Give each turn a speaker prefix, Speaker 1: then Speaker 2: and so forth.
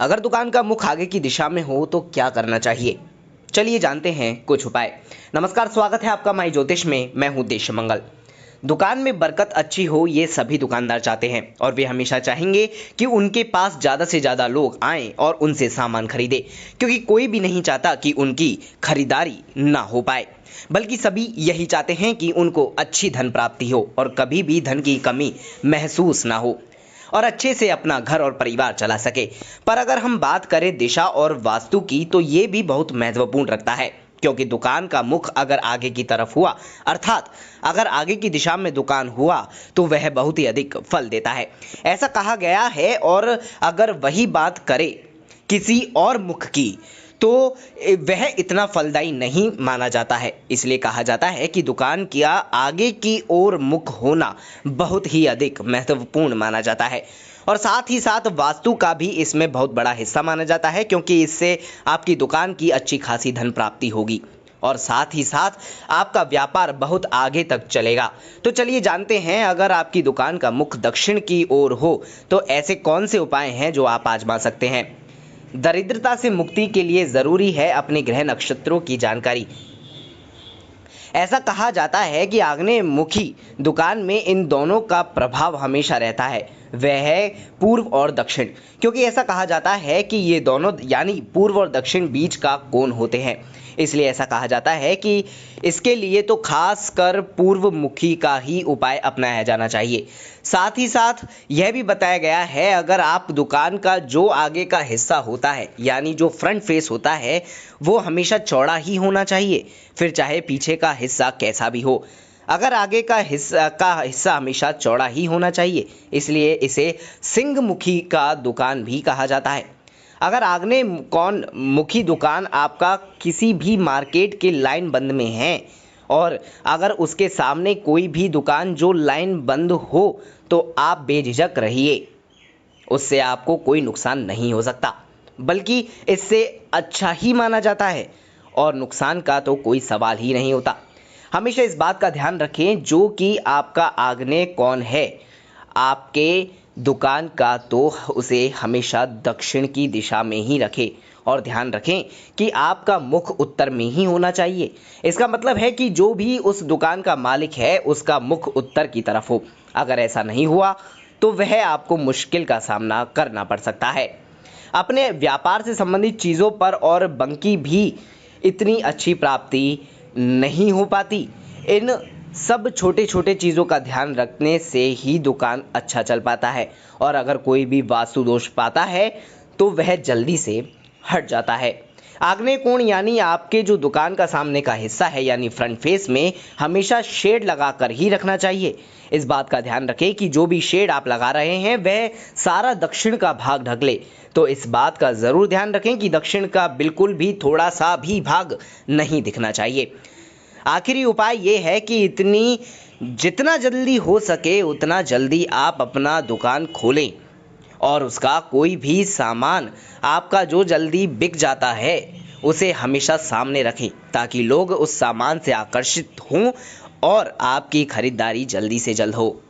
Speaker 1: अगर दुकान का मुख आगे की दिशा में हो तो क्या करना चाहिए? चलिए जानते हैं कुछ उपाय। नमस्कार, स्वागत है आपका माई ज्योतिष में। मैं हूं देशमंगल। दुकान में बरकत अच्छी हो ये सभी दुकानदार चाहते हैं और वे हमेशा चाहेंगे कि उनके पास ज़्यादा से ज़्यादा लोग आएं और उनसे सामान खरीदें, क्योंकि कोई भी नहीं चाहता कि उनकी खरीदारी ना हो पाए, बल्कि सभी यही चाहते हैं कि उनको अच्छी धन प्राप्ति हो और कभी भी धन की कमी महसूस ना हो और अच्छे से अपना घर और परिवार चला सके। पर अगर हम बात करें दिशा और वास्तु की तो ये भी बहुत महत्वपूर्ण रखता है, क्योंकि दुकान का मुख अगर आगे की तरफ हुआ, अर्थात अगर आगे की दिशा में दुकान हुआ तो वह बहुत ही अधिक फल देता है, ऐसा कहा गया है। और अगर वही बात करें किसी और मुख की तो वह इतना फलदायी नहीं माना जाता है। इसलिए कहा जाता है कि दुकान का आगे की ओर मुख होना बहुत ही अधिक महत्वपूर्ण माना जाता है और साथ ही साथ वास्तु का भी इसमें बहुत बड़ा हिस्सा माना जाता है, क्योंकि इससे आपकी दुकान की अच्छी खासी धन प्राप्ति होगी और साथ ही साथ आपका व्यापार बहुत आगे तक चलेगा। तो चलिए जानते हैं, अगर आपकी दुकान का मुख दक्षिण की ओर हो तो ऐसे कौन से उपाय हैं जो आप आजमा सकते हैं। दरिद्रता से मुक्ति के लिए जरूरी है अपने ग्रह नक्षत्रों की जानकारी। ऐसा कहा जाता है कि आग्नेयमुखी दुकान में इन दोनों का प्रभाव हमेशा रहता है, वह है पूर्व और दक्षिण, क्योंकि ऐसा कहा जाता है कि ये दोनों यानी पूर्व और दक्षिण बीच का कोण होते हैं। इसलिए ऐसा कहा जाता है कि इसके लिए तो खास कर पूर्व मुखी का ही उपाय अपनाया जाना चाहिए। साथ ही साथ यह भी बताया गया है, अगर आप दुकान का जो आगे का हिस्सा होता है यानी जो फ्रंट फेस होता है वो हमेशा चौड़ा ही होना चाहिए, फिर चाहे पीछे का हिस्सा कैसा भी हो। अगर आगे का हिस्सा हमेशा चौड़ा ही होना चाहिए, इसलिए इसे सिंहमुखी का दुकान भी कहा जाता है। अगर आग्नेय कौन मुखी दुकान आपका किसी भी मार्केट के लाइन बंद में है और अगर उसके सामने कोई भी दुकान जो लाइन बंद हो तो आप बेझिझक रहिए, उससे आपको कोई नुकसान नहीं हो सकता, बल्कि इससे अच्छा ही माना जाता है और नुकसान का तो कोई सवाल ही नहीं होता। हमेशा इस बात का ध्यान रखें जो कि आपका आग्नेय कौन है आपके दुकान का, तो उसे हमेशा दक्षिण की दिशा में ही रखें और ध्यान रखें कि आपका मुख उत्तर में ही होना चाहिए। इसका मतलब है कि जो भी उस दुकान का मालिक है उसका मुख उत्तर की तरफ हो। अगर ऐसा नहीं हुआ तो वह आपको मुश्किल का सामना करना पड़ सकता है। अपने व्यापार से संबंधित चीज़ों पर और बंकी भी इतनी अच्छी प्राप्ति नहीं हो पाती। इन सब छोटे छोटे चीज़ों का ध्यान रखने से ही दुकान अच्छा चल पाता है और अगर कोई भी वास्तु दोष पाता है तो वह जल्दी से हट जाता है। आग्नेय कोण यानी आपके जो दुकान का सामने का हिस्सा है यानी फ्रंट फेस में हमेशा शेड लगाकर ही रखना चाहिए। इस बात का ध्यान रखें कि जो भी शेड आप लगा रहे हैं वह सारा दक्षिण का भाग ढक ले। तो इस बात का ज़रूर ध्यान रखें कि दक्षिण का बिल्कुल भी थोड़ा सा भी भाग नहीं दिखना चाहिए। आखिरी उपाय ये है कि जितना जल्दी हो सके उतना जल्दी आप अपना दुकान खोलें और उसका कोई भी सामान आपका जो जल्दी बिक जाता है उसे हमेशा सामने रखें, ताकि लोग उस सामान से आकर्षित हों और आपकी खरीदारी जल्दी से जल्द हो।